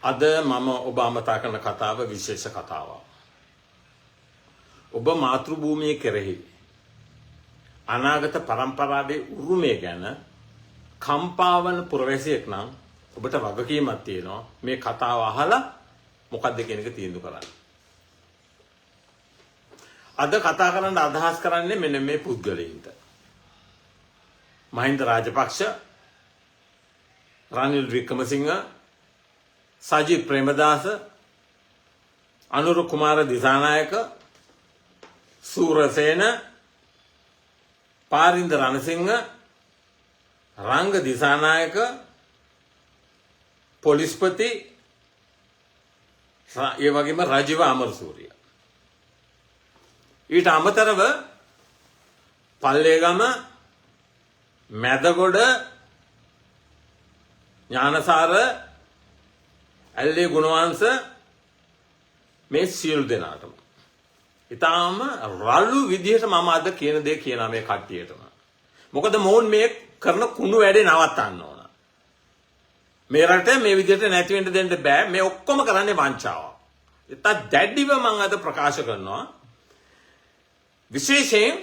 අද මම ඔබ අමතා කරන කතාව විශේෂ කතාවක්. ඔබ මාතෘ භූමිය කෙරෙහි අනාගත පරම්පරාවේ උරුමය ගැන කම්පාවන පුරවැසියෙක් නම් ඔබට වගකීමක් තියෙනවා මේ කතාව අහලා මොකක්ද කියන එක තීන්දුව කරන්න. අද කතා කරන්න අදහස් කරන්නේ මෙන්න මේ පුද්ගලයින්ට. මහින්ද රාජපක්ෂ, රනිල් වික්‍රමසිංහ, සජිත් ප්‍රේමදාස, අනුර කුමාර දිසානායක, සූරසේන, පාරින්ද රණසිංහ, රංග දිසානායක, පොලිස්පති, ඒ වගේම රජීව අමරසූරිය. ඊට අමතරව පල්ලේගම, මැදගොඩ, ඥානසාර, ඇල්ලේ ගුණවංශ මේ සියලු දෙනාටම ඊටාම රළු විදිහට මම අද කියන දේ කියනවා මේ කට්ටියටම. මොකද මොවුන් මේ කරන කුණු වැඩේ නවත්තන්න ඕන. මේ රට මේ විදිහට නැති වෙන්න දෙන්න බෑ. මේ ඔක්කොම කරන්නේ වංචාව. ඒත් දැඩිව මම අද ප්‍රකාශ කරනවා. විශේෂයෙන්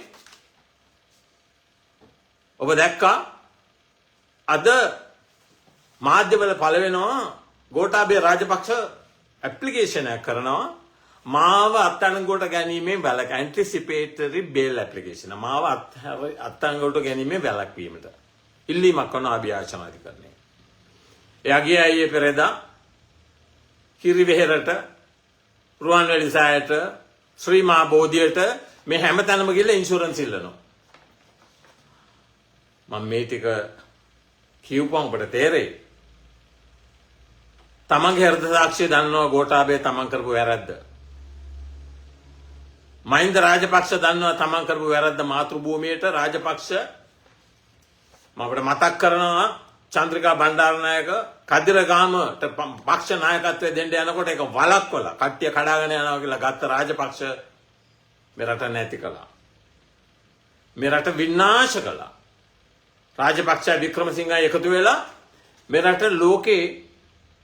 ඔබ දැක්කා අද මාධ්‍යවල පළ වෙනවා ගෝඨාභය රාජපක්ෂ ඇප්ලිකේෂන් එකක් කරනවා මාව අත්අඩංගුවට ගැනීමෙන් වැළක ඇන්ටිසිපේටරි බේල් ඇප්ලිකේෂන් මාව අත්අඩංගුවට ගැනීමෙන් වැළැක්වීමට ඉල්ලීමක් කරන අභියාචන අධිකරණය. එයාගේ අයියේ පෙරේදා කිරිවෙහෙරට, රුවන්වැලි සෑයට, ශ්‍රී මහා බෝධියට මේ හැමතැනම ගිහලා ඉන්ෂුරන්ස් ඉල්ලනවා. මම මේ ටික කියවපන් ඔබට තේරෙයි. තමන්ගේ හෘද සාක්ෂිය දන්නවා ගෝඨාභය තමන් කරපු වැරද්ද. මහින්ද රාජපක්ෂ දන්නවා තමන් කරපු වැරද්ද මාතෘ භූමියට. රාජපක්ෂ මම අපිට මතක් කරනවා චන්ද්‍රිකා බණ්ඩාරනායක කදිරගාමට පක්ෂ නායකත්වය දෙන්න යනකොට ඒක වළක්වලා කට්ටිය කඩාගෙන යනවා කියලා ගත්ත රාජපක්ෂ මේ රට නැති කළා. මේ රට විනාශ කළා. රාජපක්ෂ වික්‍රමසිංහ එකතු වෙලා මේ රට ලෝකේ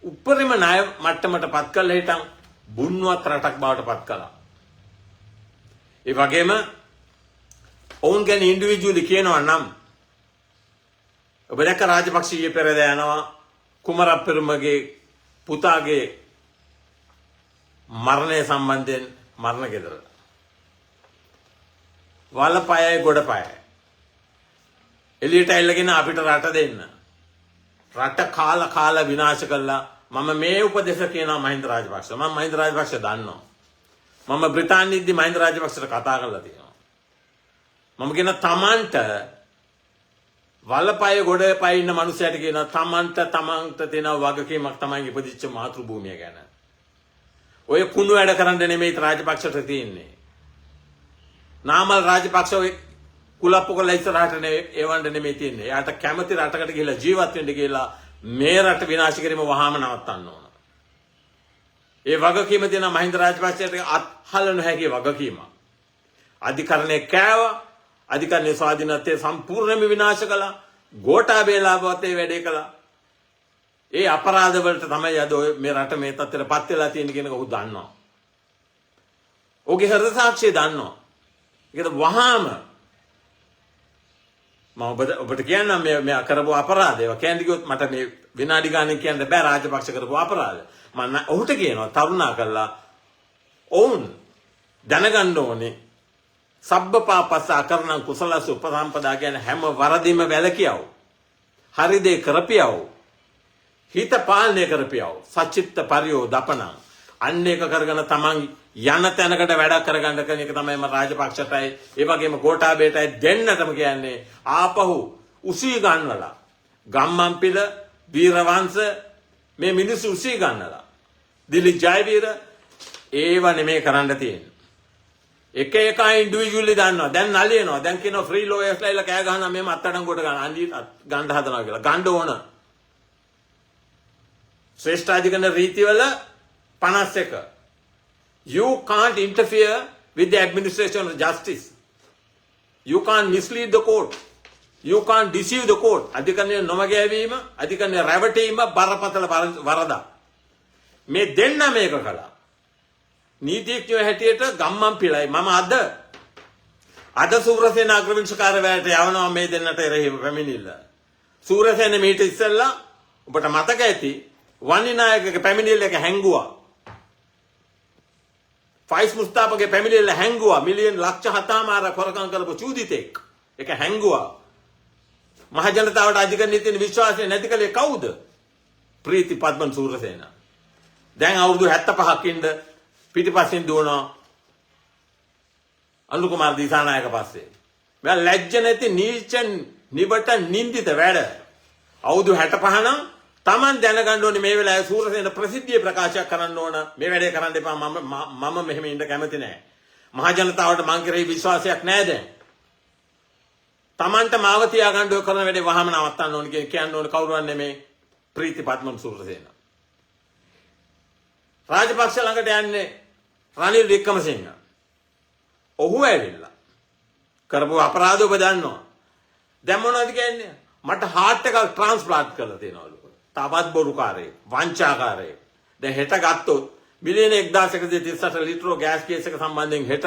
උපරිම ණය මට්ටමට පත් කළා. හිටන් බුන්වත් රටක් බවට පත් කළා. ඒ වගේම ඔවුන් ගැන ඉන්ඩිවිජුවලි කියනවා නම් ඔබ දැක්ක රාජපක්ෂ ඊයේ පෙරේදා යනවා කුමරප්පෙරුමගේ පුතාගේ මරණය සම්බන්ධයෙන් මරණ ගෙදර. වලපයයි ගොඩපයයි එළියට ඇවිල්ලාගෙන අපිට රට දෙන්න. රට කාලා විනාශ කළා. මම මේ උපදේශ කියනවා මහින්ද රාජපක්ෂ. මම මහින්ද රාජපක්ෂ දන්නවා. මම බ්‍රිතාන්‍යයේදී මහින්ද රාජපක්ෂට කතා කරලා තියෙනවා. මම කියන තමන්ට වලපය ගොඩපය ඉන්න මිනිස්සයාට කියනවා තමන්ට තියෙන වගකීමක් තමයි ඉපදිච්ච මාතෘ භූමිය ගැන. ඔය කුණු වැඩ කරන්න නෙමෙයි රාජපක්ෂට තියෙන්නේ. නාමල් රාජපක්ෂ ඔය කුලප්පු කොල්ල ඉස්සරහට එවන්න නෙමෙයි තියෙන්නේ. එයාට කැමති රටකට ගිහිල්ලා ජීවත් වෙන්න කියලා මේ රට විනාශ කිරීම වහාම නවත්තන්න ඕන. ඒ වගකීම දෙන මහින්ද රාජපක්ෂයට අත්හල නොහැකි වගකීම. අධිකරණයේ කෑවා. අධිකරණයේ ස්වාධීනත්වය සම්පූර්ණයෙන්ම විනාශ කළා. ගෝඨාභය ලාභවත් ඒ වැඩේ කළා. ඒ අපරාධ වලට තමයි අද මේ රට මේ තත්ත්වයටපත් වෙලා තියෙන කියන එක ඔහු දන්නවා. ඔහුගේ හෘද සාක්ෂිය දන්නවා. ඒකද වහාම මම ඔබට කියන්නම් මේ කරපු අපරාධය. ඒවා කියන්නේ කිව්වොත් මට මේ විනාඩි ගානක් කියන්න බෑ රාජපක්ෂ කරපු අපරාධය. මම ඔහුට කියනවා තරුණා කළා ඔවුන් දැනගන්න ඕනේ සබ්බපාපස්ස අකරණං කුසලස උපසම්පදා කියන හැම වරදීම වැළකියව. හරි දේ කරපියව. හිත පාලනය කරපියව. සච්චිත්ත පරියෝ දපණං. අන්න එක කරගෙන තමන් යන තැනකට වැඩ කරගන්න කෙන එක තමයි මම රාජපක්ෂටයි ඒ වගේම ගෝඨාභයටයි දෙන්නටම කියන්නේ ආපහු උසී ගන්නලා ගම්මන්පිල වීරවංශ මේ මිනිස්සු උසී ගන්නලා දිලි ජයවීර ඒව නෙමෙයි කරන්න තියෙන්නේ. එක එක ඉන්ඩිවිජුවලි දන්නවා. දැන් නලියනවා. දැන් කියනවා ෆ්‍රී ලෝයර්ස්ලා ඉල කෑ ගහනවා මෙහෙම අත්අඩංගුවට ගන්න අන්දි ගන්න හදනවා කියලා. ගන්න ඕන. ශ්‍රේෂ්ඨාධිකරණ රීතිවල 51. You can't interfere with the administration of justice. You can't mislead the court. You can't deceive the court. අධිකරණයේ නොමග යැවීම, අධිකරණයේ රැවටීම බරපතල වරදක්. මේ දෙන්න මේක කළා. නීතිඥයෝ හැටියට ගම්මන් පිළයි. මම අද සූරසේන අග්‍රවිංශකාරවැයට යවනවා මේ දෙන්නට එරෙහිව පැමිණිල්ල. සූරසේන මීට ඉස්සෙල්ලා ඔබට මතක ඇති වන්නිනායකගේ පැමිණිල්ල එක හැංගුවා. ෆයිස් මුස්තාපගේ පැමිණිල්ල හැංගුවා. මිලියන් ලක්ෂ 7මාරක් හොරකම් කරපු චූදිතෙක්. ඒක හැංගුවා. මහ ජනතාවට අධිකරණයේ තියෙන විශ්වාසය නැති කලේ කවුද? ප්‍රීති පද්මන් සූරසේන. දැන් අවුරුදු 75ක් ඉඳ පිටිපස්සෙන් දුවනවා අනුර කුමාර දිසානායක පස්සේ. මෙයා ලැජ්ජ නැති නීච නිබට නින්දිත වැඩ. අවුරුදු 65 නම් Taman දැනගන්න ඕනේ මේ වෙලාවේ සූරසේන ප්‍රසිද්ධිය ප්‍රකාශයක් කරන්න ඕන. මේ වැඩේ කරන්න එපා. මම මෙහෙම ඉන්න කැමති නෑ. මහ ජනතාවට මං කෙරෙහි විශ්වාසයක් නෑ දැන්. Tamanට මාව තියාගන්න ඔය කරන වැඩේ වහම නවත්තන්න ඕනේ කියන්න ඕනේ කවුරුවත් නෙමේ ප්‍රීති පද්මන් සූරසේන. රාජපක්ෂ ළඟට යන්නේ රනිල් වික්‍රමසිංහ. ඔහු ඇවිල්ලා කරපු අපරාධ ඔබ දන්නවා. දැන් මොනවද කියන්නේ? මට හાર્ට් එකක් ට්‍රාන්ස්ප්ලාන්ට් කරලා තියෙනවලු. තවත් බොරුකාරයෙක්, වංචාකාරයෙක්. දැන් හෙට ගත්තොත් මිලියන 1138 ලිටර ගෑස් කේස් එක සම්බන්ධයෙන් හෙට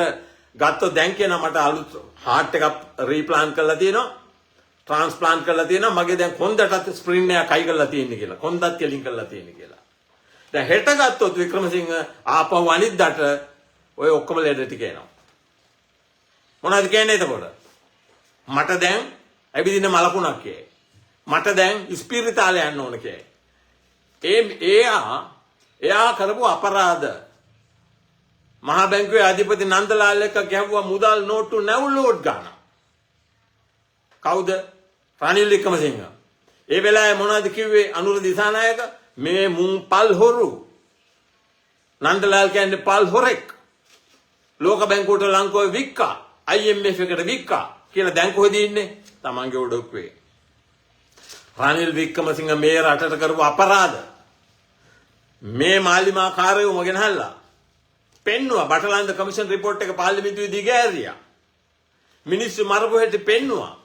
ගත්තොත් දැන් කියනවා මට අලුත් හાર્ට් එකක් රීප්ලාන්ට් කරලා තියෙනවා. ට්‍රාන්ස්ප්ලාන්ට් කරලා තියෙනවා. මගේ දැන් කොන්දටත් ස්ප්‍රින් එකක් අයි කරලා තියෙන්නේ කියලා. කොන්දත් කෙලින් කරලා තියෙන්නේ කියලා. දැන් හෙට ගත්තොත් වික්‍රමසිංහ ආපහු අනිද්දාට ඔය ඔක්කොම ලෙඩ ටික එනවා. මොනවද කියන්නේ එතකොට? මට දැන් ඇවිදින මලකුණක් කියයි. මට දැන් ස්පිරිතාලේ යන්න ඕන කියයි. එයා කරපු අපරාධ මහා බැංකුවේ අධිපති නන්දලාල් එක්ක ගැහුවා මුදල් නෝට්ටු නැවුලෝඩ් ගන්න. කවුද? රනිල් වික්‍රමසිංහ. ඒ වෙලාවේ මොනවද කිව්වේ අනුර දිසානායක? මේ මුන් පල් හොරු. නන්දලාල් කියන්නේ පල් හොරෙක්. ලෝක බැංකුවට ලංකාවේ වික්කා. IMF එකට වික්කා කියලා දැන් කොහෙද ඉන්නේ? තමන්ගේ උඩුක්වේ. රනිල් වික්‍රමසිංහ මේ රටට කරපු අපරාධ මේ මාලිමා කාර්යවම ගෙනහල්ලා පෙන්නුවා. බටලන්ද කමිෂන් රිපෝට් එක පාර්ලිමේන්තුවේ දිගෑරියා. මිනිස්සු මරපු හැටි පෙන්නුවා.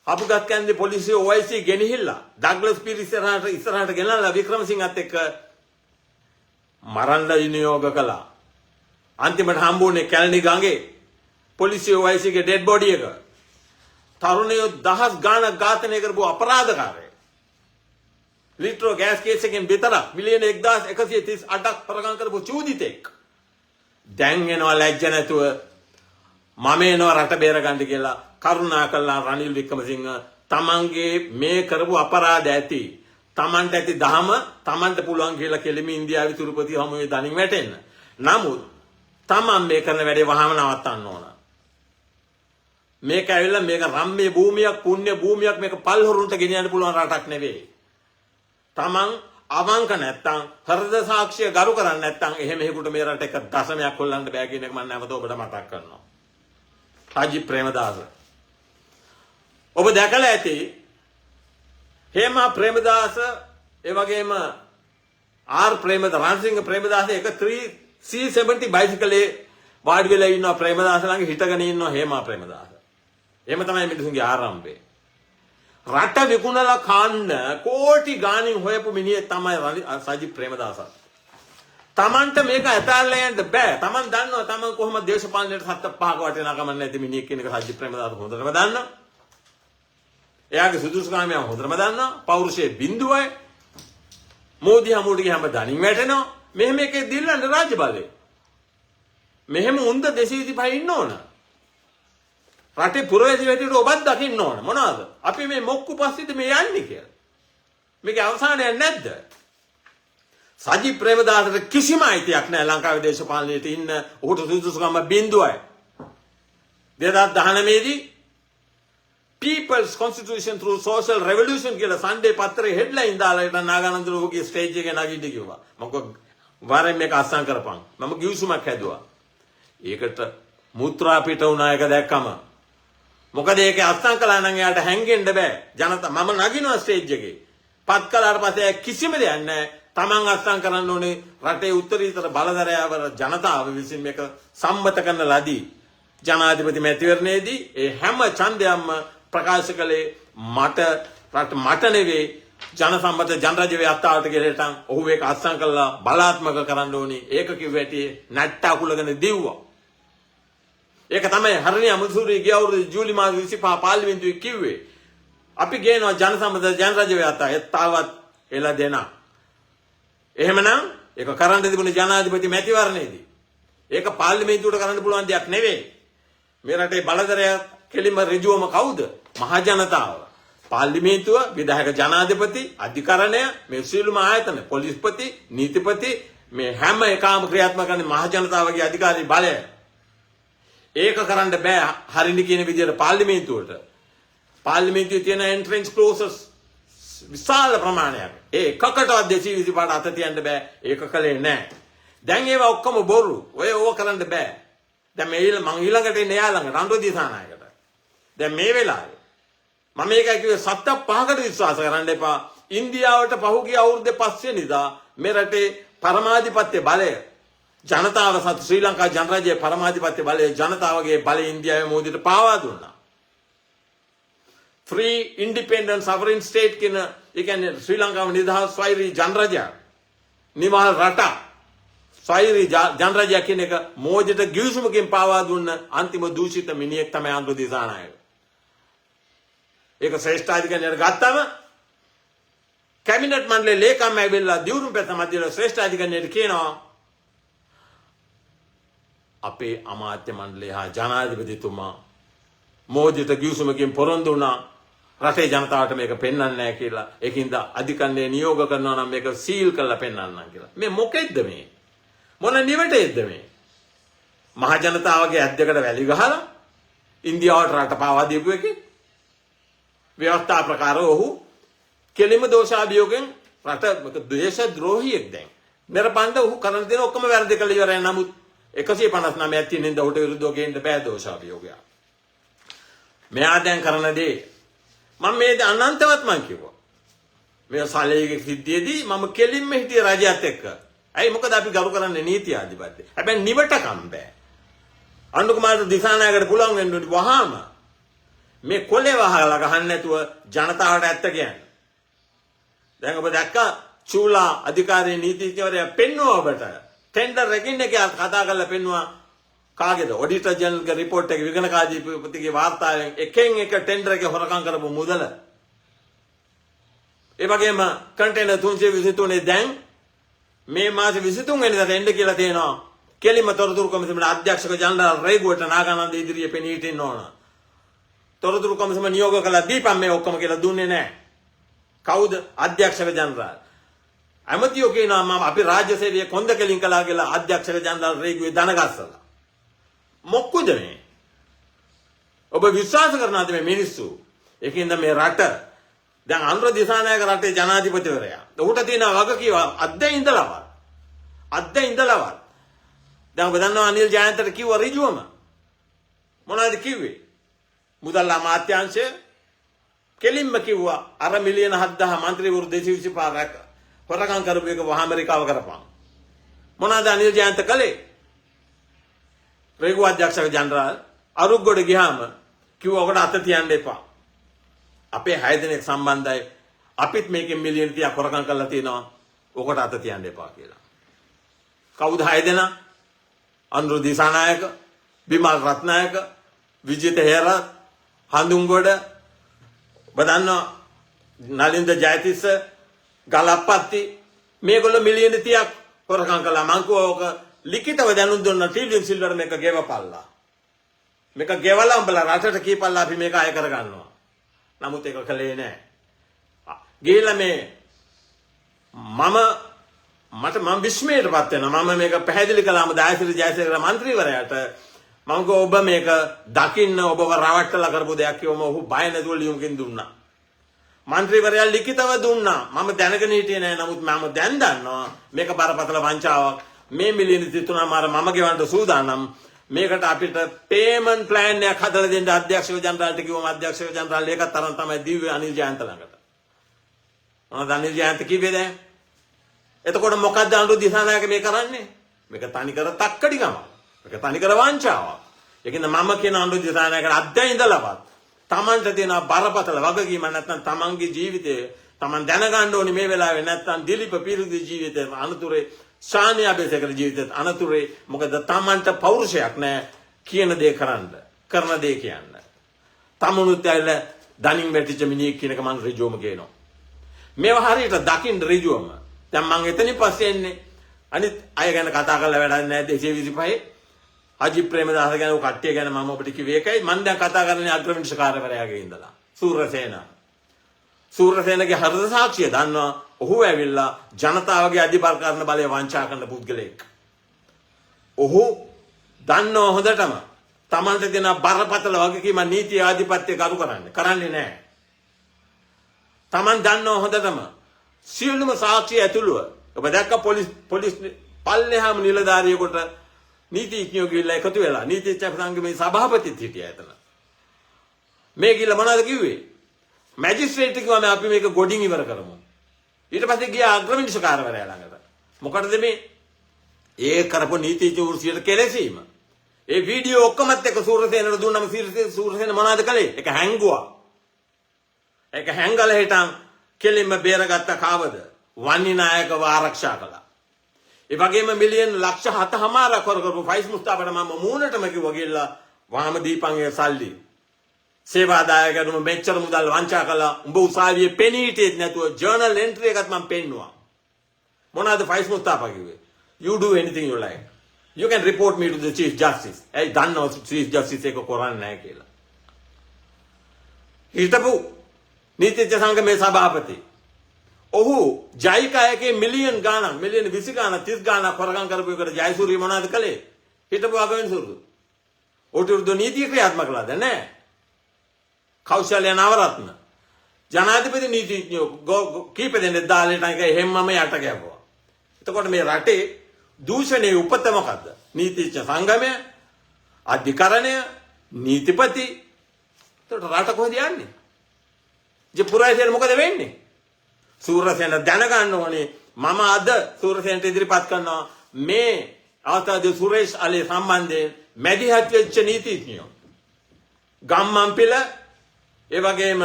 අපුගත් කන්දේ පොලිසිය OIC ගෙනහිල්ලා ඩග්ලස් පීරිස් ඉස්සරහට ගෙනල්ලා වික්‍රමසිංහත් එක්ක මරන්න විනියෝග කළා. අන්තිමට හම්බුනේ කැලණි ගඟේ පොලිසිය OIC ගේ ඩෙඩ් බොඩි එක. තරුණයෝ දහස් ගාණක් ඝාතනය කරපු අපරාධකාරයෙක්. ලිට්‍රෝ ගෑස් කේස් එකෙන් විතරක් මිලියන 1138ක් පරගම් කරපු චූදිතෙක්. දැන් එනවා ලැජ්ජ නැතුව මම එනවා රට බේර ගන්න කියලා කරුණා කළා රනිල් වික්‍රමසිංහ. තමන්ගේ මේ කරපු අපරාධ ඇති තමන්ට ඇති දහම තමන්ට පුළුවන් කියලා කෙලිමි ඉන්දියාවේ තිරුපති හමුවේ දණින් වැටෙන්න. නමුත් තමන් මේ කරන වැඩේ වහම නවත්තන්න ඕන. මේක ඇවිල්ලා මේක රම්මේ භූමියක් පුණ්‍ය භූමියක් මේක පල්හොරුන්ට ගෙනියන්න පුළුවන් රටක් නෙවෙයි. තමන් අවංක නැත්තම් හෘද සාක්ෂිය ගරු කරන්නේ නැත්තම් එහෙම එහෙකට මේ රට එක දශමයක් හොල්ලන්න බෑ කියන එක මම නැවත ඔබට මතක් කරනවා. රාජි ප්‍රේමදාස ඔබ දැකලා ඇති හේමා ප්‍රේමදාස ඒ වගේම ආර් ප්‍රේමදාස රණසිංහ ප්‍රේමදාස එක 3C70 බයිසිකලේ වාඩි වෙලා ඉන්නවා ප්‍රේමදාස ළඟ හිටගෙන ඉන්නවා හේමා ප්‍රේමදාස. එහෙම තමයි මිනිසුන්ගේ ආරම්භය. රට විකුණලා කන්න කෝටි ගාණින් හොයපු මිනිහෙක් තමයි සජිත් ප්‍රේමදාස. තමන්ට මේක ඇතාලලා යන්න බෑ. තමන් දන්නවා තමන් කොහොමද දේශපාලනයට 7-5ක වටිනාකම නැති මිනිහෙක් කියන එක සජිත් ප්‍රේමදාස හොඳටම දන්නවා. එයාගේ සුදුසුකම් හොඳටම දන්නවා. පෞරුෂයේ බිඳුවයි. මෝදි හමුවට ගියාම දණින් වැටෙනවා. මෙහෙම එකේ දිල්ලන්න රාජ්‍ය බලය. මෙහෙම උන්ද 225 ඉන්න ඕන. රටේ පුරවැසි වැටියට ඔබත් දකින්න ඕන. මොනවාද? අපි මේ මොක්කු පස්සේද මේ යන්නේ කියලා. මේකේ අවසානයක් නැද්ද? සජිත් ප්‍රේමදාසට කිසිම අයිතියක් නැහැ ලංකාවේ දේශපාලනයේ ඉන්න. ඔහුට සුදුසුකම බිඳුවයි. 2019 දී People's Constitution through Social Revolution කියලා සන්ඩේ පත්‍රයේ හෙඩ්ලයින් දාලා නාගානන්ද ලෝකයේ ස්ටේජ් එකේ නැගිට කිව්වා. මම වරෙන් මේක අස්සම් කරපන්. මම ගිවිසුමක් හැදුවා. ඒකට මුත්‍රා පිට වුණා එක දැක්කම. මොකද ඒක අස්සම් කළා නම් එයාට හැංගෙන්න බෑ. ජනතා මම නගිනවා ස්ටේජ් එකේ. පත් කළාට පස්සේ කිසිම දෙයක් නැහැ. Taman අස්සම් කරන්න ඕනේ රටේ උත්තරීතර බලධරයවර ජනතාව විසින් මේක සම්මත කරන ලදී. ජනාධිපති මැතිවරණයේදී ඒ හැම ඡන්දයක්ම ප්‍රකාශ කළේ මට නෙවෙයි ජනසම්මත ජනරජ ව්‍යවස්ථාවට ගෙලටන් ඔහු ඒක අත්සන් කළා බලාත්මක කරන්න ඕනි. ඒක කිව්වැටි නැට්ට අකුලගෙන දිව්වා. ඒක තමයි හරණිය අමුසූරි ගිය අවුරුදු ජූලි මාස 25 පාර්ලිමේන්තුවේ කිව්වේ. අපි ගේනවා ජනසම්මත ජනරජ ව්‍යවස්ථාව එත්තාවත් එලා දෙනා. එහෙමනම් ඒක කරන්න තිබුණේ ජනාධිපති මැතිවරණයේදී. ඒක පාර්ලිමේන්තුවට කරන්න පුළුවන් දෙයක් නෙවෙයි. මේ රටේ බලදරය කෙලින්ම ඍජුවම කවුද? මහ ජනතාව. පාර්ලිමේන්තුව, විධායක ජනාධිපති, අධිකරණය, මේ සියලුම ආයතන, පොලිස්පති, නීතිපති මේ හැම එකම ක්‍රියාත්මක කරන්නේ මහ ජනතාවගේ අධිකාරී බලය. ඒක කරන්න බෑ හරිනි කියන විදිහට පාර්ලිමේන්තුවට. පාර්ලිමේන්තුවේ තියෙන එන්ට්‍රන්ස් ක්ලෝසස් විශාල ප්‍රමාණයක්. ඒ එකකටවත් 225 අත තියන්න බෑ. ඒක කලේ නෑ. දැන් ඒවා ඔක්කොම බොරු. ඔය ඕව කරන්න බෑ. දැන් මේ මං ඊළඟට එන්නේ යා ළඟ රණ්ඩු දිසානායකට. දැන් මේ වෙලාවේ මම මේකයි කිව්වේ සත්‍ය පහකට විශ්වාස කරන්න එපා. ඉන්දියාවට පහුගිය අවුරුද්දේ 5 වෙනිදා මේ රටේ පරමාධිපත්‍ය බලය ජනතාව සතු ශ්‍රී ලංකා ජනරජයේ පරමාධිපත්‍ය බලය ජනතාවගේ බලය ඉන්දියාවේ මෝදිට පාවා දුන්නා. free independent sovereign state කියන ඒ කියන්නේ ශ්‍රී ලංකාව නිදහස් ස්වෛරී ජනරජය නිමහල් රට ස්වෛරී ජනරජය කියන එක මෝදිට ගිවිසුමකින් පාවා දුන්න අන්තිම දූෂිත මිනිහෙක් තමයි අනුර දිසානායක. ඒක ශ්‍රේෂ්ඨාධිකරණයට ගත්තම කැබිනට් මණ්ඩලයේ ලේකම් ඇවිල්ලා දියුණු පෙත මැදිලා ශ්‍රේෂ්ඨාධිකරණයට කියනවා අපේ අමාත්‍ය මණ්ඩලය හා ජනාධිපතිතුමා මෝදිට ගිවිසුමකින් පොරොන්දු වුණා රටේ ජනතාවට මේක පෙන්වන්නේ නැහැ කියලා. ඒකින්ද අධිකරණය නියෝග කරනවා නම් මේක සීල් කරලා පෙන්වන්නම් කියලා. මේ මොකෙද්ද මේ? මොන නිවටේද්ද මේ? මහ ජනතාවගේ ඇද්දකට වැලි ගහලා ඉන්දියාවට රට පාවා දීපු එකේ ව්‍යවස්ථා ප්‍රකාර ඔහු කෙලිම දෝෂාභියෝගයෙන් රට දේශද්‍රෝහියෙක් දැන්. නිර්බන්ධ ඔහු කරන දේ ඔක්කොම වැරදි කළ ඉවරයි. නමුත් 159ක් තියෙනින්ද ඔහුට විරුද්ධව ගේන්න බෑ දෝෂාභියෝගය. මෙයා දැන් කරන දේ මම මේ අනන්තවත් මං කිව්වා. මේ සැලේගේ සිද්ධියේදී මම කෙලින්ම හිටියේ රජයත් එක්ක. ඇයි මොකද අපි ගරු කරන්නේ නීති ආධිපත්‍ය. හැබැයි නිවටකම් බෑ. අනුර කුමාර දිසානායකට පුළුවන් වෙන්නේ වහාම මේ කොලේ වහලා ගහන්න නැතුව ජනතාවට ඇත්ත කියන්නේ. දැන් ඔබ දැක්කා චූලා අධිකාරී නීතිඥවරයා පෙන්වුවා ඔබට ටෙන්ඩර් එකකින් එක කතා කරලා පෙන්වුවා කාගේද ඔඩිටර් ජනරල්ගේ රිපෝට් එකේ විගණකාධිපතිගේ වාර්තාවෙන් එකෙන් එක ටෙන්ඩර් එකේ හොරකම් කරපු මුදල. ඒ වගේම කන්ටේනර් 323 දැන් මේ මාසේ 23 වෙනිදාට එන්න කියලා තියෙනවා. කෙලිම තොරතුරු කොමිසමේ අධ්‍යක්ෂක ජනරාල් රේගුවට නාගානන්ද ඉදිරියේ පෙනී හිටින්න ඕන. තොරතුරු කොමිසම නියෝග කළා දීපම් මේ ඔක්කොම කියලා දුන්නේ නැහැ. කවුද? අධ්‍යක්ෂක ජනරාල්. ඇමතියෝ කියනවා මම අපි රාජ්‍ය සේවයේ කොන්ද කෙලින් කළා කියලා අධ්‍යක්ෂක ජනරාල් රේගුවේ දනගස්සලා. මොක්කුද මේ? ඔබ විශ්වාස කරනවාද මේ මිනිස්සු? ඒකින්ද මේ රට දැන් අනුර දිසානායක රටේ ජනාධිපතිවරයා. ඔහුට තියෙන වගකීම අද්දේ ඉඳලවත්. දැන් ඔබ දන්නවා අනිල් ජයන්තට කිව්ව ඍජුවම. මොනවද කිව්වේ? මුදල් අමාත්‍යාංශය කෙලින්ම කිව්වා අර මිලියන 7000 മന്ത്രിවරු 225ක් හොරකම් කරපු එක වහාම රිකව කරපන්. මොනවාද අනිල් ජයන්ත කළේ? රේගු අධ්‍යක්ෂක ජනරාල් අරුග්ගොඩ ගියාම කිව්වා ඔකට අත තියන්න එපා. අපේ 6 දෙනෙක් සම්බන්ධයි. අපිත් මේකෙන් මිලියන 30ක් හොරකම් කරලා තියෙනවා. ඔකට අත තියන්න එපා කියලා. කවුද 6 දෙනා? අනුර දිසානායක, බිමල් රත්නායක, විජිත හේරත්, හඳුන්ගොඩ, බදන්න නලින්ද ජයතිස්ස, ගලප්පත්ති මේගොල්ලෝ මිලියන 30ක් හොරකම් කළා. මං කෝක ලිඛිතව දැනුම් දුන්නා ටීවිඑම් සිල්වර් මේක ගෙවපල්ලා. මේක ගෙවලා උඹලා රටට කීපල්ලා අපි මේක අය කර ගන්නවා. නමුත් ඒක කළේ නැහැ. ගිහිල්ලා මේ මම විශ්මයටපත් වෙනවා. මම මේක පැහැදිලි කළාම දායසිරි ජයසේකර മന്ത്രിවරයාට මම කිව්වා ඔබ මේක දකින්න ඔබව රවට්ටලා කරපු දෙයක් කිව්වම ඔහු බය නැතුව ලියුමකින් දුන්නා. മന്ത്രിවරයා ලිඛිතව දුන්නා. මම දැනගෙන හිටියේ නෑ. නමුත් මම දැන් දන්නවා මේක බරපතල වංචාවක්. මේ මිලියන 33මාර මම ගෙවන්න සූදානම්. මේකට අපිට පේමන්ට් ප්ලෑන් එකක් හදලා දෙන්න අධ්‍යක්ෂක ජනරාල්ට කිව්වම අධ්‍යක්ෂක ජනරාල් ඒකත් තරම් තමයි දීවේ අනිල් ජයන්ත ළඟට. මොනවද අනිල් ජයන්ත කිව්වේ දැන්? එතකොට මොකක්ද අනුර දිසානායක මේ කරන්නේ? මේක තනිකර තක්කඩිකම. මේක තනිකර වංචාවක්. ඒකින්ද මම කියන අනුර දිසානායකට අද්දැ ඉඳලවත් තමන්ට තියෙන බරපතල වගකීම නැත්නම් තමන්ගේ ජීවිතයේ තමන් දැනගන්න ඕනේ මේ වෙලාවේ නැත්තම් දිලීප පිරිදි ජීවිතේ අනතුරේ ශාන්‍ය අබේසේකර ජීවිතේ අනතුරේ මොකද තමන්ට පෞරුෂයක් නැහැ කියන දේ කරන්න කරන දේ කියන්න. තමනුත් ඇවිල්ලා දනින් වැටිච්ච මිනිහෙක් කියන එක මම ඍජුවම කියනවා. මේවා හරියට දකින්න ඍජුවම. දැන් මම එතනින් පස්සේ එන්නේ අනිත් අය ගැන කතා කරලා වැඩක් නැහැ 225 අජි ප්‍රේමදාස ගැන කට්ටිය ගැන මම ඔබට කිව්වේ ඒකයි මම දැන් කතා කරන්නේ අග්‍රවිනිශ්චකාරවරයාගේ ඉඳලා සූරසේනගේ හෘද සාක්ෂිය දන්නවා ඔහු ඇවිල්ලා ජනතාවගේ අධිපර්කරණ බලය වංචා කරන පුද්ගලෙක්. ඔහු දන්නවා හොඳටම තමන්ට දෙන බරපතල වගකීම නීති ආධිපත්‍ය කරු කරන්නේ නැහැ. තමන් දන්නවා හොඳටම සියලුම සාක්ෂි ඇතුළුව ඔබ දැක්ක පොලිස් පල්ලෙහාම නිලධාරියෙකුට නීතිඥයෝ ගිහිල්ලා එකතු වෙලා නීතිඥ සංගමේ සභාපතිත් හිටියා එතන. මේ ගිහිල්ලා මොනවද කිව්වේ? මැජිස්ට්‍රේට් කිව්වා මේ අපි මේක ගොඩින් ඉවර කරමු. ඊට පස්සේ ගියා අග්‍රවිනිශ්චකාරවරයා ළඟට. මොකටද මේ? ඒ කරපු නීතිඥ වෘත්තියට කෙලෙසීම. ඒ වීඩියෝ ඔක්කොමත් එක්ක සූරසේනට දුන්නම සූරසේන මොනවද කළේ? ඒක හැංගුවා. ඒක හැංගලා හිටන් කෙලින්ම බේරගත්ත කාවද? වන්නිනායකව ආරක්ෂා කළා. ඒ වගේම මිලියන් ලක්ෂ 7.5 කරපු ෆයිස් මුස්තාෆට මම මූණටම කිව්වා ගිහලා වාම දීපන්ගේ සල්ලි සේවාදායකතුම මෙච්චර මුදල් වංචා කළා උඹ උසාවියේ පෙනී හිටියෙත් නැතුව ජර්නල් එන්ට්‍රි එකත් මම පෙන්නුවා. මොනවාද ෆයිස් මුස්තාෆා කිව්වේ? You do anything you like. You can report me to the Chief Justice. ඒ දන්නවා Chief Justice එක කරන්නේ නැහැ කියලා. හිටපු නීතිඥ සංගමේ සභාපති ඔහු ජයිකායකේ මිලියන් ගාණක් මිලියන 20 ගාණක් 30 ගාණක් වරගම් කරපු එකට ජයසූරිය මොනවද කළේ? හිටපු අගවිනිසුරු. ඔටුරුදු නීතිය ක්‍රියාත්මක කළාද නැහැ. කෞශල්‍ය නවරත්න ජනාධිපති නීතිඥයෝ කීප දෙනෙක් දාලා එක හැමම යට ගැවුවා. එතකොට මේ රටේ දූෂණයේ උපත මොකද්ද? නීතිඥ සංගමය, අධිකරණය, නීතිපති. එතකොට රට කොහෙද යන්නේ? ජපුරායසෙන් මොකද වෙන්නේ? සූරසේන දැනගන්න ඕනේ මම අද සූරසේනට ඉදිරිපත් කරනවා මේ ආතාද සුරේෂ් අලි සම්බන්ධයෙන් මැදිහත් වෙච්ච නීතිඥයෝ ගම්මන්පිල ඒ වගේම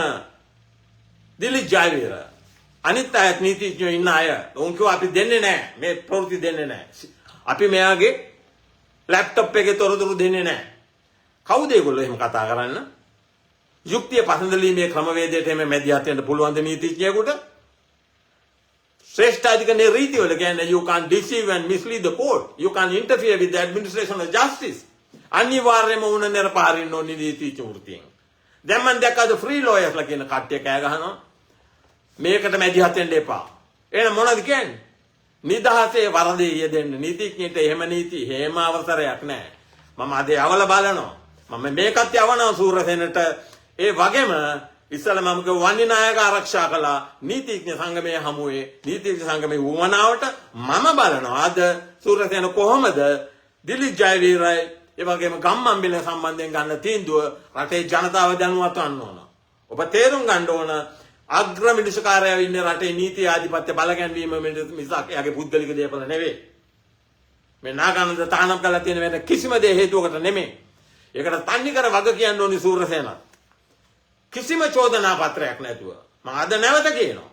දිලිප් ජයවීර අනිත් අයත් නීතිඥයෝ ඉන්න අය උන් කිව්වා අපි දෙන්නේ නැහැ මේ ප්‍රවෘත්ති දෙන්නේ නැහැ අපි මෙයාගේ ලැප්ටොප් එකේ තොරතුරු දෙන්නේ නැහැ කවුද ඒගොල්ලෝ එහෙම කතා කරන්න යුක්තිය පසඳලීමේ ක්‍රමවේදයට එමෙ මැදිහත් වෙන්න පුළුවන් ද නීතිඥයෙකුට ශ්‍රේෂ්ඨාධිකරණයේ රීතිවල කියන්නේ you can't deceive and mislead the court you can't interfere with the administration of justice අනිවාර්යයෙන්ම උන නිරපාරින්න ඕනේ නීතිඥ වෘත්තියෙන් දැන් මම දැක්කද ෆ්‍රී ලෝයර්ස්ලා කියන කට්ටිය කෑ ගහනවා මේකට මැදිහත් වෙන්න එපා එහෙනම් මොනවද කියන්නේ නිදහසේ වරදේ යෙදෙන්න නීතිඥයට එහෙම නීති හේම අවසරයක් නැහැ මම අද යවල බලනවා මම මේකත් යවනවා සූරසේනට ඒ වගේම ඉස්සල මම කිව්ව වන්නිනායක ආරක්ෂා කළා නීතිඥ සංගමයේ හමුවේ නීතිඥ සංගමයේ වුණාවට මම බලනවා අද සූරසේන කොහොමද දිලිප් ජයවීරයි ඒ වගේම ගම්මන්බිල සම්බන්ධයෙන් ගන්න තීන්දුව රටේ ජනතාව දැනුවත් වන්න ඕන. ඔබ තේරුම් ගන්න ඕන අග්‍රමිනිස්කාරයව ඉන්නේ රටේ නීති ආධිපත්‍ය බලගැන්වීම මිසක් එයාගේ පුද්ගලික දේපල නෙවෙයි. මේ නාගානන්ද තහනම් කරලා තියෙන වෙන කිසිම දේ හේතුවකට නෙමෙයි. ඒකට තන්නේ කර වග කියන්න ඕනි සූරසේනත්. කිසිම චෝදනා පත්‍රයක් නැතුව මම අද නැවත කියනවා.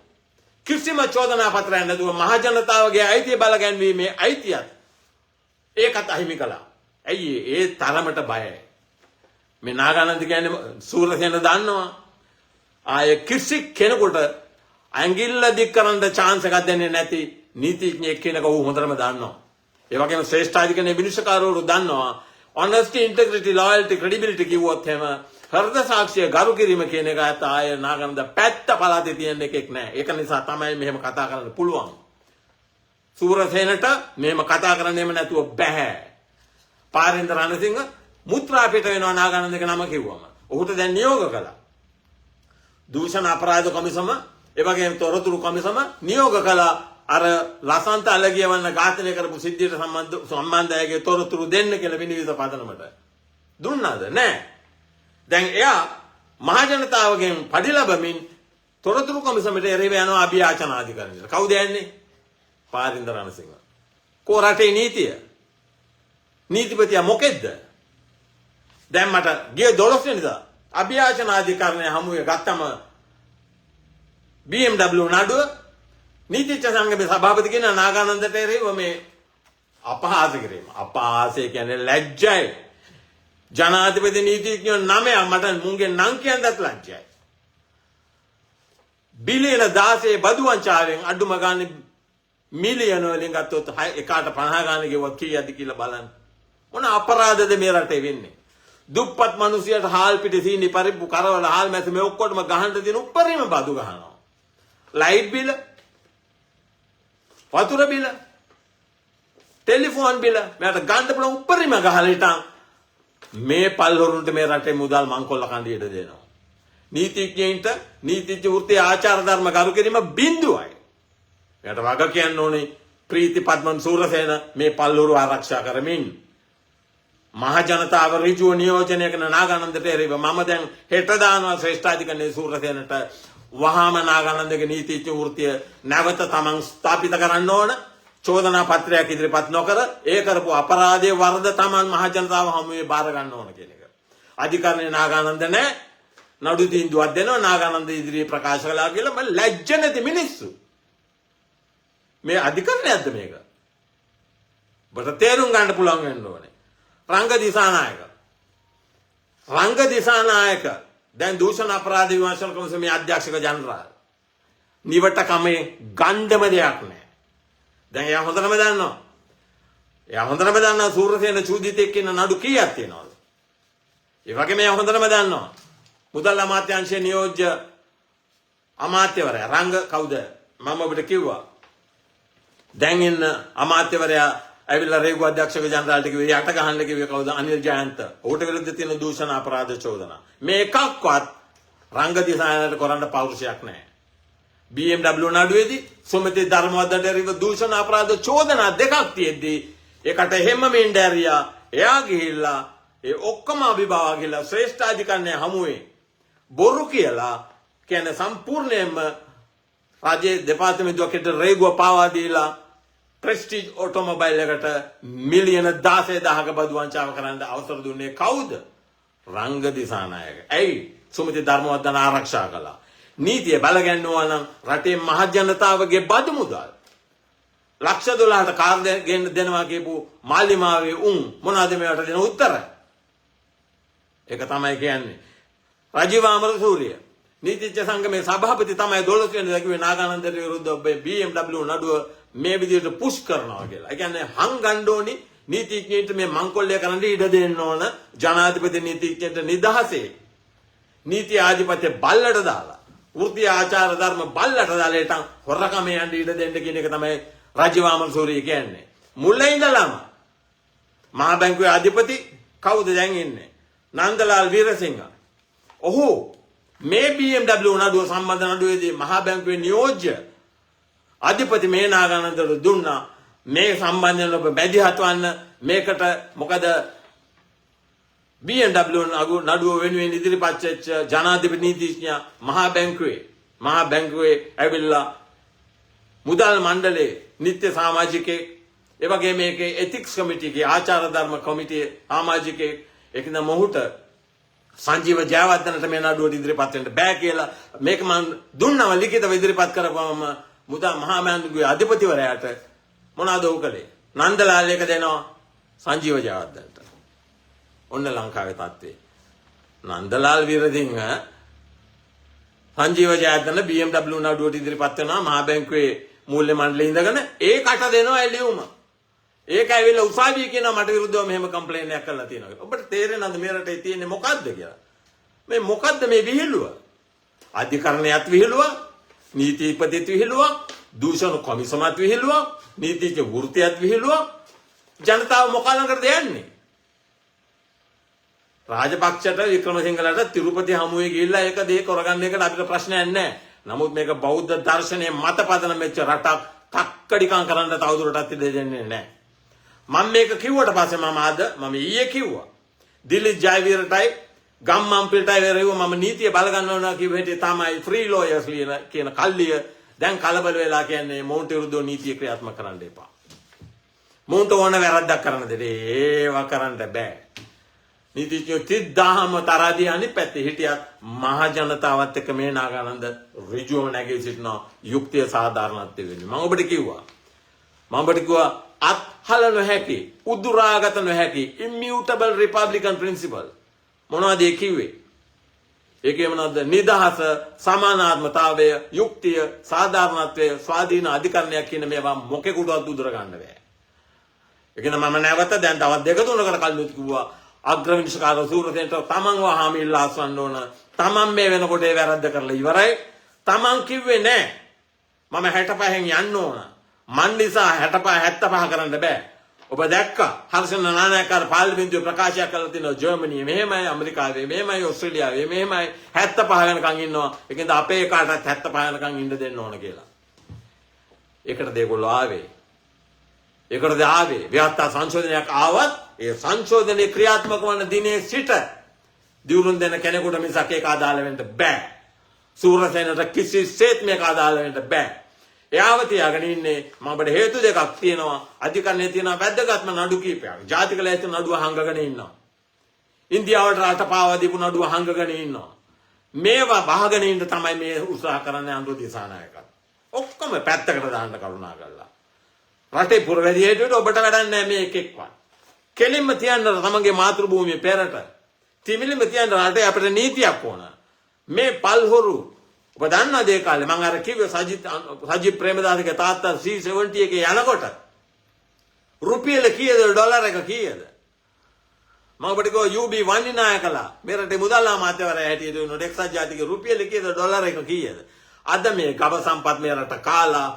කිසිම චෝදනා පත්‍රයක් නැතුව මහ ජනතාවගේ අයිතිය බලගැන්වීමේ අයිතියත් ඒකත් අහිමි කළා. ඇයි ඒ තරමට බයයි. මේ නාගානන්ද කියන්නේ සූරසේන දන්නවා. ආයේ කිසි කෙනෙකුට ඇඟිල්ල දික් කරන්න chance එකක් දෙන්නේ නැති නීතිඥයෙක් කෙනෙක් වහු හොඳටම දන්නවා. ඒ වගේම ශ්‍රේෂ්ඨාධිකරණයේ විනිශ්චයකාරවරු දන්නවා. honesty, integrity, loyalty, credibility කිව්වොත් එහෙම හෘද සාක්ෂිය ගරු කිරීම කියන එක ආය නාගානන්ද පැත්ත පළාතේ තියෙන එකෙක් නෑ. ඒක නිසා තමයි මෙහෙම කතා කරන්න පුළුවන්. සූරසේනට මෙහෙම කතා කරන්නෙම නැතුව බෑ. පාරේන්ද්‍ර රණසිංහ මුත්‍රා පිට වෙනවා නාගානන්දගේ නම කිව්වම. ඔහුට දැන් නියෝග කළා. දූෂණ අපරාධ කොමිසම ඒ වගේම තොරතුරු කොමිසම නියෝග කළා අර ලසන්ත අලගියවන්න ඝාතනය කරපු සිද්ධියට සම්බන්ධයගේ තොරතුරු දෙන්න කියලා විනිවිද පදනමට. දුන්නාද? නෑ. දැන් එයා මහ ජනතාවගෙන් පඩි ලැබමින් තොරතුරු කොමිසමට එරෙහිව යනවා අභියාචනාධිකරණයට. කවුද යන්නේ? පාරින්දර රණසිංහ. කෝ රටේ නීතිය? නීතිපතියා මොකෙද්ද? දැන් මට ගිය 12 වෙනිදා අභියාචනාධිකරණය හමුවේ ගත්තම BMW නඩුව නීතිඥ සංගමේ සභාපති කියන නාගානන්දට එරෙහිව මේ අපහාස කිරීම. අපහාසය කියන්නේ ලැජ්ජයි. ජනාධිපති නීතිඥයෝ 9ක් මට මුන්ගේ නම් කියන්නත් ලැජ්ජයි. බිලියන 16 බදු වංචාවෙන් අඩුම ගානේ මිලියන වලින් ගත්තොත් එකාට 50 ගාන ගෙවුවා කීයද කියලා බලන්න. මොන අපරාධද මේ රටේ වෙන්නේ? දුප්පත් මිනිසියට හාල් පිටි සීනි පරිප්පු කරවල හාල් මැස මේ ඔක්කොටම ගහන්න දෙන උපරිම බදු ගහනවා. ලයිට් බිල, වතුර බිල, ටෙලිෆෝන් බිල මට ගන්න පුළුවන් උපරිම ගහලා ඉතින් මේ පල්හොරුන්ට මේ රටේ මුදල් මංකොල්ල කණ්ඩියට දෙනවා. නීතිඥයින්ට නීතිඥ වෘත්තීය ආචාර ධර්ම කරු කිරීම බිඳුවයි. එයාට වග කියන්න ඕනේ ප්‍රීති පද්මන් සූරසේන මේ පල්හොරු ආරක්ෂා කරමින් මහ ජනතාව ඍජුව නියෝජනය කරන නාගානන්දට එරෙහිව මම දැන් හෙට දානවා ශ්‍රේෂ්ඨාධිකරණයේ සූරසේනට වහාම නාගානන්දගේ නීතිඥ වෘත්තීය නැවත තමන් ස්ථාපිත කරන්න ඕන. චෝදනා පත්‍රයක් ඉදිරිපත් නොකර ඒ කරපු අපරාධයේ වරද තමන් මහ ජනතාව හමුවේ බාර ගන්න ඕන කියන එක. අධිකරණයේ නාගානන්ද නැහැ. නඩු තීන්දුවක් දෙනවා නාගානන්ද ඉදිරියේ ප්‍රකාශ කළා කියලා මම ලැජ්ජ නැති මිනිස්සු. මේ අධිකරණයක්ද මේක? ඔබට තේරුම් ගන්න පුළුවන් වෙන්න ඕනේ. රංග දිසානායක දැන් දූෂණ අපරාධ විමර්ශන කොමිසමේ අධ්‍යක්ෂක ජනරාල් නිවට කමේ ගණ්ඩම දෙයක් නැහැ. දැන් එයා හොඳටම දන්නවා. සූරසේන චූදිතෙක් කියන නඩු කීයක් තියෙනවද? ඒ වගේම එයා හොඳටම දන්නවා. මුදල් අමාත්‍යාංශයේ නියෝජ්‍ය අමාත්‍යවරයා රංග කවුද? මම ඔබට කිව්වා. දැන් ඉන්න අමාත්‍යවරයා ඇවිල්ලා රේගු අධ්‍යක්ෂක ජනරාල්ට කිව්වේ යට ගහන්න කිව්වේ කවුද? අනිල් ජයන්ත. ඔහුට විරුද්ධ තියෙන දූෂණ අපරාධ චෝදනා. මේ එකක්වත් රංග දිසායනට කරන්න පෞරුෂයක් නැහැ. BMW නඩුවේදී සොමතේ ධර්මවර්ධනට එරෙහිව දූෂණ අපරාධ චෝදනා දෙකක් තියෙද්දී ඒකට හැමමින් දැරියා එයා ගිහිල්ලා ඒ ඔක්කොම අභිභාව ගිහිල්ලා ශ්‍රේෂ්ඨාධිකරණයේ හමුවේ බොරු කියලා කියන්නේ සම්පූර්ණයෙන්ම රාජ්‍ය දෙපාර්තමේන්තුවකට රේගුව පාවා දීලා ප්‍රෙස්ටිජ් ඔටෝමොබයිල් එකට මිලියන 16000ක බදු වංචාව කරන්න අවසර දුන්නේ කවුද? රංග දිසානායක. ඇයි? සුමති ධර්මවර්ධන ආරක්ෂා කළා. නීතිය බලගන්නවා නම් රටේ මහ ජනතාවගේ බදු මුදල් ලක්ෂ 12ට කාර් ගෙන්න දෙනවා කියපු මාලිමාවේ මොනවද මේවට දෙන උත්තර? ඒක තමයි කියන්නේ. රජීව අමරසූරිය නීතිඥ සංගමේ සභාපති තමයි 12 වෙනිදා කිව්වේ නාගානන්දට විරුද්ධව BMW නඩුව මේ විදිහට පුෂ් කරනවා කියලා. ඒ කියන්නේ හංගන්න ඕනි නීතිඥයින්ට මේ මංකොල්ලය කරන්න ඉඩ දෙන්න ඕන. ජනාධිපති නීතිඥයට නිදහසේ නීති ආධිපත්‍ය බල්ලට දාලා වෘත්තීය ආචාර ධර්ම බල්ලට දාලා ඒටන් හොරකම යන්න ඉඩ දෙන්න කියන එක තමයි රජීව අමරසූරිය කියන්නේ. මුල්ලේ ඉඳලාම මහා බැංකුවේ අධිපති කවුද දැන් ඉන්නේ? නන්දලාල් වීරසිංහ. ඔහු මේ BMW නඩුව සම්බන්ධ නඩුවේදී මහා බැංකුවේ නියෝජ්‍ය අධිපති මේ නාගානන්දට දුන්නා මේ සම්බන්ධයෙන් ඔබ බැදිහත් වන්න. මේකට මොකද BMW නඩුව වෙනුවෙන් ඉදිරිපත් වෙච්ච ජනාධිපති නීතිඥයා මහා බැංකුවේ ඇවිල්ලා මුදල් මණ්ඩලයේ නිත්‍ය සමාජිකයෙක් ඒ වගේ මේකේ එතික්ස් කමිටියේ ආචාර ධර්ම කොමිටියේ සමාජිකයෙක් ඒකන මොහුට සංජීව ජයවර්ධනට මේ නඩුවට ඉදිරිපත් වෙන්න බෑ කියලා මේක මම දුන්නම ලිඛිතව ඉදිරිපත් කරපුවම මුදා මහා බැංකුවේ අධිපතිවරයාට මොනවාද ඔහු කළේ? නන්දලාල් එක දෙනවා සංජීව ජයවර්ධනට. ඔන්න ලංකාවේ තත්ත්වය. නන්දලාල් වීරසිංහ සංජීව ජයවර්ධන BMW නඩුවට ඉදිරිපත් වෙනවා මහා බැංකුවේ මූල්‍ය මණ්ඩලයේ ඉඳගෙන ඒකට දෙනවා එළියුම. ඒක ඇවිල්ලා උසාවිය කියනවා මට විරුද්ධව මෙහෙම කම්ප්ලේන් එකක් කරලා තියෙනවා කියලා. ඔබට තේරෙනවද මේ රටේ තියෙන්නේ මොකද්ද කියලා? මේ මොකද්ද මේ විහිළුව? අධිකරණයත් විහිළුවක්, නීතිපතිත් විහිළුවක්, දූෂණ කොමිසමත් විහිළුවක්, නීතිඥ වෘත්තියත් විහිළුවක්. ජනතාව මොකක් ළඟටද යන්නේ? රාජපක්ෂට වික්‍රමසිංහලට තිරුපති හමුවේ ගිහිල්ලා ඒක දේ කරගන්න එකට අපිට ප්‍රශ්නයක් නැහැ. නමුත් මේක බෞද්ධ දර්ශනයේ මත පදනම වෙච්ච රටක් තක්කඩිකම් කරන්න තවදුරටත් ඉඩ දෙන්නේ නැහැ. මම මේක කිව්වට පස්සේ මම ඊයේ කිව්වා. දිලිත් ජයවීරටයි ගම්මන්පිලටයි වෙරෙව මම නීතිය බල ගන්නවා කිව්ව හැටි තමයි ෆ්‍රී ලෝයර්ස් කියන කල්ලිය දැන් කලබල වෙලා කියන්නේ මොවුන්ට විරුද්ධව නීතිය ක්‍රියාත්මක කරන්න එපා. මොවුන්ට ඕන වැරද්දක් කරන්න දෙන්න. ඒවා කරන්න බෑ. නීතිඥයෝ 30000ම තරදී අනිත් පැත්තේ හිටියත් මහ ජනතාවත් එක්ක මේ නාගානන්ද ඍජුවම නැගී සිටින යුක්තිය සාධාරණත්වය වෙන්නේ. මම ඔබට කිව්වා අත්හල නොහැකි උදුරාගත නොහැකි immutable republican principle මොනවද ඒ කිව්වේ? ඒකේ මොනවද? නිදහස, සමානාත්මතාවය, යුක්තිය, සාධාරණත්වය, ස්වාධීන අධිකරණයක් කියන මේවා මොකෙකුටවත් උදුර ගන්න බෑ. ඒ කියන්නේ මම නැවත දැන් තවත් දෙක තුනකට කලින් කිව්වා අග්‍රවිනිශ්චයකාර සූරසේනට තමන් වහාම ඉල්ලා අස්වන්න ඕන. තමන් මේ වෙනකොට ඒ වැරද්ද කරලා ඉවරයි. තමන් කිව්වේ නෑ මම 65න් යන්න ඕන. මන් නිසා 65 75 කරන්න බෑ. ඔබ දැක්කා හර්ෂණ නානායකර පාර්ලිමේන්තුවේ ප්‍රකාශයක් කරලා තිනවා ජර්මනියේ මෙහෙමයි, ඇමරිකාවේ මෙහෙමයි, ඕස්ට්‍රේලියාවේ මෙහෙමයි 75 වෙනකන් ඉන්නවා. ඒකෙන්ද අපේ කාටත් 75 වෙනකන් ඉන්න දෙන්න ඕන කියලා. ඒකටද ඒගොල්ලෝ ආවේ. ඒකටද ආවේ. ව්‍යවස්ථා සංශෝධනයක් ආවත් ඒ සංශෝධනයේ ක්‍රියාත්මක වන දිනේ සිට දියුණුම් දෙන කෙනෙකුට මිසක් ඒක අදාළ වෙන්න බෑ. සූරසේනට කිසිසේත් මේක අදාළ වෙන්න බෑ. එයාව තියාගෙන ඉන්නේ මම අපිට හේතු දෙකක් තියෙනවා. අධිකරණයේ තියෙන වැදගත්ම නඩු කීපයක්. ජාතික ලැයිස්තු නඩුව හංගගෙන ඉන්නවා. ඉන්දියාවට රටපාවා දීපු නඩුව හංගගෙන ඉන්නවා. මේවා වහගෙන ඉන්න තමයි මේ උත්සාහ කරන්නේ අනුර දිසානායකත්. ඔක්කොම පැත්තකට දාන්න කරුණා කරලා. රටේ පුරවැදි හේතුවට ඔබට වැඩක් නැහැ මේ එකෙක්වත්. කෙලින්ම තියන්න තමන්ගේ මාතෘභූමිය පෙරට. තිමිලින්ම තියන්න රටේ අපිට නීතියක් ඕන. මේ පල්හොරු ඔබ දන්නවද ඒ කාලේ මම අර කිව්වේ සජිත් ප්‍රේමදාසගේ තාත්තා C70 එකේ යනකොට රුපියල කීයද ඩොලර් එක කීයද? මම ඔබට කිව්වා UB වන්නිනායකලා මේ රටේ මුදල් අමාත්‍යවරයා හැටියට උන එක්සත් ජාතික රුපියල කීයද ඩොලර් එක කීයද? අද මේ ගව සම්පත් මේ රට කාලා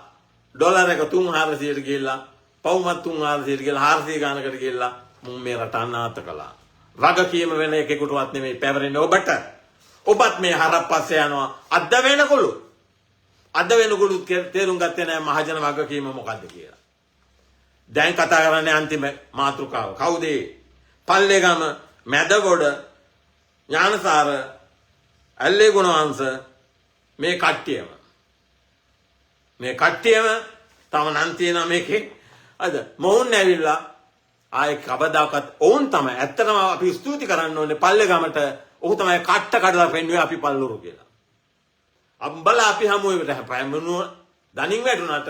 ඩොලර් එක 300ට ගිහිල්ලා පවුමත් 300ට ගිහිල්ලා 400 ගානකට ගිහිල්ලා මුන් මේ රට අනාථ කළා. වගකීම වෙන එකෙකුටවත් නෙමෙයි පැවරෙන්නේ ඔබට. ඔබත් මේ හරප්පස්සේ යනවා අද වෙනකොළු තේරුම් ගත්තේ නැහැ මහජන වගකීම මොකද්ද කියලා. දැන් කතා කරන්නේ අන්තිම මාතෘකාව. කවුද? පල්ලේගම, මැදගොඩ, ඥානසාර, ඇල්ලේ ගුණවංශ මේ කට්ටියම තම නම් තියෙනවා මේකේ. අද මොවුන් ඇවිල්ලා ආයේ කවදාකවත් ඔවුන් තමයි ඇත්තටම අපි ස්තුති කරන්න ඕනේ පල්ලේගමට. ඔහු තමයි කට්ට කඩලා පෙන්නුවේ අපි පල්ලුරු කියලා. අම්බලා අපි හමුවෙකට හැපැමුණු දණින් වැටුණාට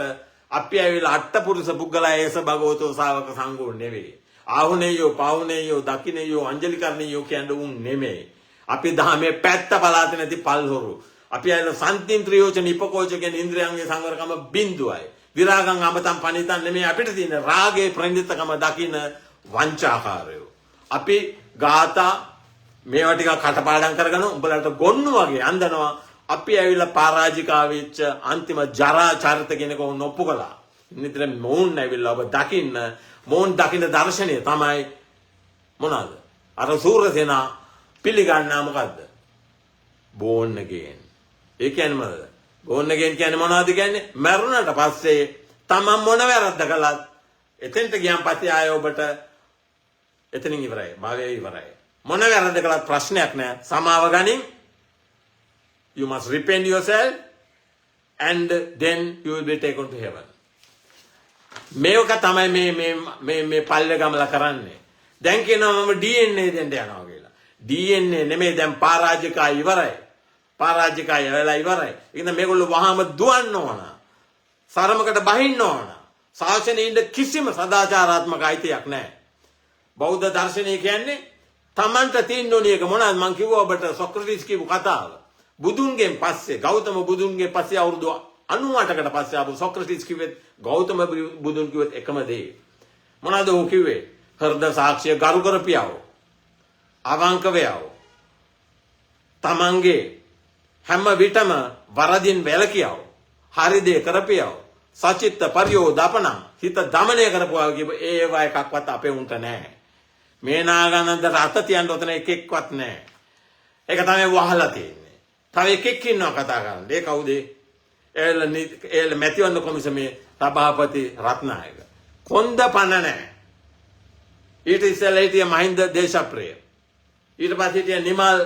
අපි ඇවිල්ලා අට්ටපුරුෂ පුද්ගලයා ඒස භගවතෝ ශාවක සංඝෝ නෙවෙයි. ආහුනේයෝ පාවුනේයෝ දකින්නේයෝ අංජලිකරණේයෝ කියන්නේ උන් නෙමෙයි. අපි දහමේ පැත්ත පලාත නැති පල්හොරු. අපි ඇවිල්ලා සම්තින්ත්‍රියෝච නිපකෝච කියන ඉන්ද්‍රියන්ගේ සංවරකම බිඳුවයි. විරාගං අමතම් පණිතන් නෙමෙයි අපිට තියෙන රාගේ ප්‍රණිතකම දකින්න වංචාකාරයෝ. අපි ගාථා මේවා ටික කටපාඩම් කරගෙන උඹලට ගොන්නු වගේ අඳනවා. අපි ඇවිල්ලා පරාජිකා වෙච්ච අන්තිම ජරා චරිත කෙනෙක් වුණ ඔප්පු කළා. නිතර මොවුන් ඇවිල්ලා ඔබ දකින්න දර්ශනය තමයි මොනවාද? අර සූරසේනා පිළිගන්නා මොකද්ද? Bone again. ඒ කියන්නේ මොනවද? බෝන් again කියන්නේ මොනවද කියන්නේ? මරුණට පස්සේ තමන් මොන වැරද්ද කළත් එතෙන්ට ගියන් පස්සේ ආය ඔබට එතනින් ඉවරයි. භවය ඉවරයි. මොන වැරද්ද කළත් ප්‍රශ්නයක් නැහැ. සමාව ගනින්. You must repent yourself and then you will be taken to heaven. මේක තමයි මේ පල්ලේගමලා කරන්නේ. දැන් කියනවා මම DNA දෙන්න යනවා කියලා. DNA නෙමෙයි දැන් පරාජිකා ඉවරයි. පරාජිකා වෙලා ඉවරයි. ඒකද මේගොල්ලෝ වහාම දුවන්න ඕන. සරමකට බහින්න ඕන. ශාසනයේ ඉන්න කිසිම සදාචාරාත්මක අයිතියක් නැහැ. බෞද්ධ දර්ශනය කියන්නේ තමන්ට තියෙන ඕනේ එක මොනවාද? මං කිව්වා ඔබට සොක්‍රටිස් කියපු කතාව. බුදුන්ගෙන් පස්සේ ගෞතම බුදුන්ගෙන් පස්සේ අවුරුදු 98කට පස්සේ ආපු සොක්‍රටිස් කිව්වෙත් ගෞතම බුදුන් කිව්වෙත් එකම දේ. මොනවාද ਉਹ කිව්වේ? හෘද සාක්ෂිය ගරු කරපියව. අවංක වේව. තමන්ගේ හැම විටම වරදින් වැළකියව. හරි දේ කරපියව. සචිත්ත පරියෝදපන හිත දමනය කරපුවා කියප ඒවා එකක්වත් අපේ උන්ට නැහැ. මේ නාගානන්දට අත තියන්න උතන එකෙක්වත් නැහැ. ඒක තමයි වහලා තියෙන්නේ. තව එකෙක් ඉන්නවා කතා කරන්න. ඒ කවුද? එළ මැතිවරණ කොමිසමේ සභාපති රත්නායක. කොන්ද පණ නැහැ. ඊට ඉස්සෙල්ලා හිටිය මහින්ද දේශප්‍රිය. ඊට පස්සේ හිටිය නිමල්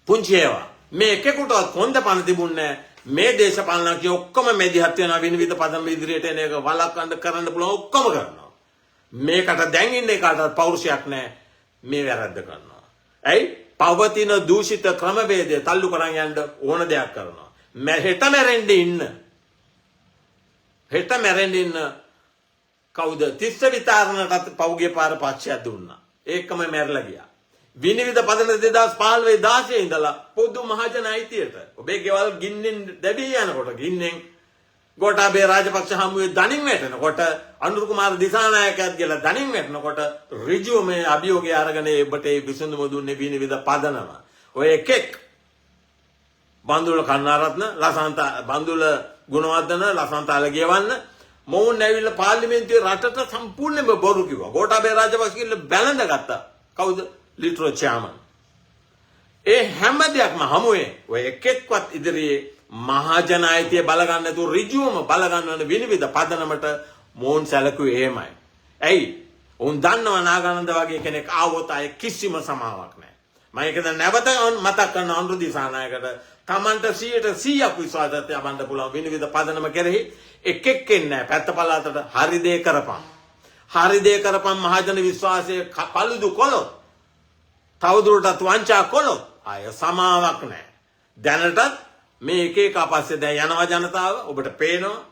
පුංචියවා. මේ එකෙකුටවත් කොන්ද පණ තිබුණේ නැහැ. මේ දේශපාලනකයෝ ඔක්කොම මෙදිහත් වෙනවා විනිවිද පදම ඉදිරියට එන එක වළක්වන්න කරන්න පුළුවන් ඔක්කොම කරනවා. මේකට දැන් ඉන්නේ කාටවත් පෞරුෂයක් නැහැ. මේ වැරද්ද කරනවා. ඇයි? පවතින දූෂිත ක්‍රමවේදය තල්ලු කරන් යන්න ඕන දෙයක් කරනවා. හෙට මැරෙන්න ඉන්න කවුද? තිස්ස විතරණටත් පෞගේ පාර පක්ෂයක් දුන්නා. ඒකම මැරලා ගියා. විනිවිද පදන 2015 16 ඉඳලා පොදු මහජන අයිතියට ඔබේ ගෙවල් ගින්නෙන් දැවී යනකොට ගින්නෙන් ගෝඨාභය රාජපක්ෂ හමුවේ දණින් වැටෙනකොට අනුර කුමාර දිසානායකයත් කියලා දණින් වැටෙනකොට ඍජුව මේ අභියෝගය අරගෙන ඔබට ඒ විසඳුම දුන්නේ විනිවිද පදනම. ඔය එකෙක් බන්දුල කන්නාරත්න ලසන්ත බන්දුල ගුණවර්ධන ලසන්තාල ගෙවන්න මොවුන් ඇවිල්ලා පාර්ලිමේන්තුවේ රටට සම්පූර්ණයෙන්ම බොරු කිව්වා. ගෝඨාභය රාජපක්ෂ කියලා බැලඳ ගත්තා. කවුද? ලිට්‍රෝ චෑමන්. ඒ හැම දෙයක්ම හමුවේ ඔය එකෙක්වත් ඉදිරියේ මහජන අයිතිය බලගන්න නැතුව ඍජුවම බලගන්නන විනිවිද පදනමට මොවුන් සැලකුවේ එහෙමයි. ඇයි? උන් දන්නව නාගානන්ද වගේ කෙනෙක් ආවොත් අය කිසිම සමාවක් නැහැ. මම ඒක දැන් නැවත මතක් කරන අනුර දිසානායකට තමන්ට 100% විශ්වාසයක් යවන්න පුළුවන් විනිවිද පදනම කෙරෙහි එකෙක් එන්නේ පැත්ත පළාතට හරි දේ කරපන්. හරි දේ කරපන් මහජන විශ්වාසය පළුදු කොළොත් තවදුරටත් වංචා කොළොත් අය සමාවක් නැහැ. දැනටත් මේ එක එක අපස්සේ දැන් යනවා ජනතාව. ඔබට පේනවා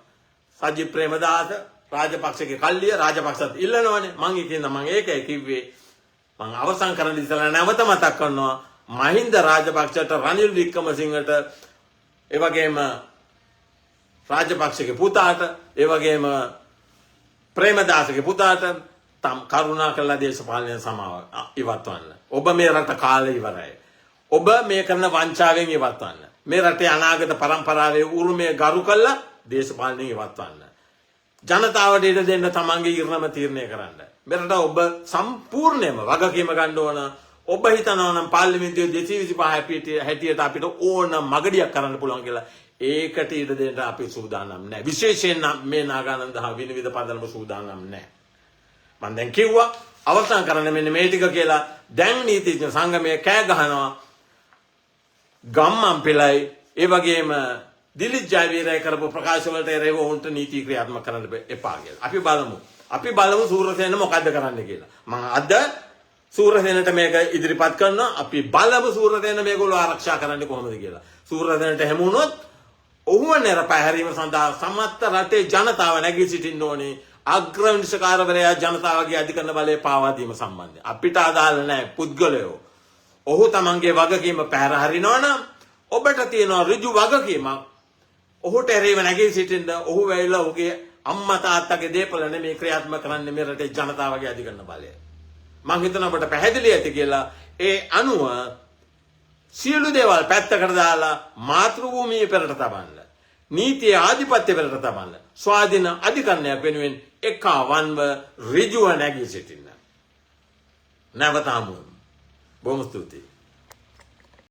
සජිත් ප්‍රේමදාස රාජපක්ෂගේ කල්ලිය රාජපක්ෂත් ඉල්ලනවනේ. මං ඉතින් මං ඒකයි කිව්වේ. මං අවසන් කරන්න ඉස්සලා නැවත මතක් කරනවා මහින්ද රාජපක්ෂට රනිල් වික්‍රමසිංහට ඒ වගේම රාජපක්ෂගේ පුතාට ඒ වගේම ප්‍රේමදාසගේ පුතාට තම කරුණා කළා දේශපාලන සමාව ඉවත් වන්න. ඔබ මේ රට කාලේ ඉවරයි. ඔබ මේ කරන වංචාවෙන් ඉවත් වන්න. මේ රටේ අනාගත පරම්පරාවේ උරුමය ගරු කළා දේශපාලනයෙන් ඉවත් වන්න. ජනතාවට ඉඩ දෙන්න තමන්ගේ ඉරණම තීරණය කරන්න. මෙරට ඔබ සම්පූර්ණයෙන්ම වගකීම ගන්න ඕන. ඔබ හිතනවා නම් පාර්ලිමේන්තුවේ 225 හැටියට අපිට ඕන මගඩියක් කරන්න පුළුවන් කියලා. ඒකට ඉඩ දෙන්න අපි සූදානම් නැහැ. විශේෂයෙන් මේ නාගානන්ද හා විනිවිද පදනම සූදානම් නැහැ. මම දැන් කිව්වා අවසන් කරන්න මෙන්න මේ ටික කියලා. දැන් නීතිඥ සංගමය කෑ ගහනවා ගම්මන් පෙළයි ඒ වගේම දිලිත් ජයවීරය කරපු ප්‍රකාශ වලට එරෙහිව උන්ට නීති ක්‍රියාත්මක කරන්න එපා කියලා. අපි බලමු සූරසේන මොකද්ද කරන්න කියලා. මම අද සූරසේනට මේක ඉදිරිපත් කරනවා. අපි බලමු සූරසේන මේගොල්ලෝ ආරක්ෂා කරන්නේ කොහොමද කියලා. සූරසේනට හැම වුණොත් ඔහුව නිරපහැරීම සඳහා සමස්ත රටේ ජනතාව නැගී සිටින්න ඕනේ. අග්‍රවිනිශ්චයකාරවරයා ජනතාවගේ අධිකරණ බලය පාවා දීම සම්බන්ධයෙන් අපිට අදාළ නැහැ පුද්ගලයෝ. ඔහු තමන්ගේ වගකීම පැහැර හරිනවා නම් ඔබට තියෙනවා ඍජු වගකීමක්. ඔහුට එරෙහිව නැගී සිටින්න ඔහු වෙයිලා ඔහුගේ අම්මා තාත්තගේ දේපල නෙමේ ක්‍රියාත්මක කරන්නේ මේ රටේ ජනතාවගේ අධිකරණ බලය. මම හිතනවා ඔබට පැහැදිලි ඇති කියලා. ඒ අනුව සියලු දේවල් පැත්තකට දාලා මාතෘ භූමියේ පෙරට තබන්න. නීතිය ආධිපත්‍ය පෙරට තබන්න. ස්වාධීන අධිකරණයක් වෙනුවෙන් එකවන්ව ඍජුව නැගී සිටින්න. නැවත හමුවෙමු. බොහොම ස්තුතියි.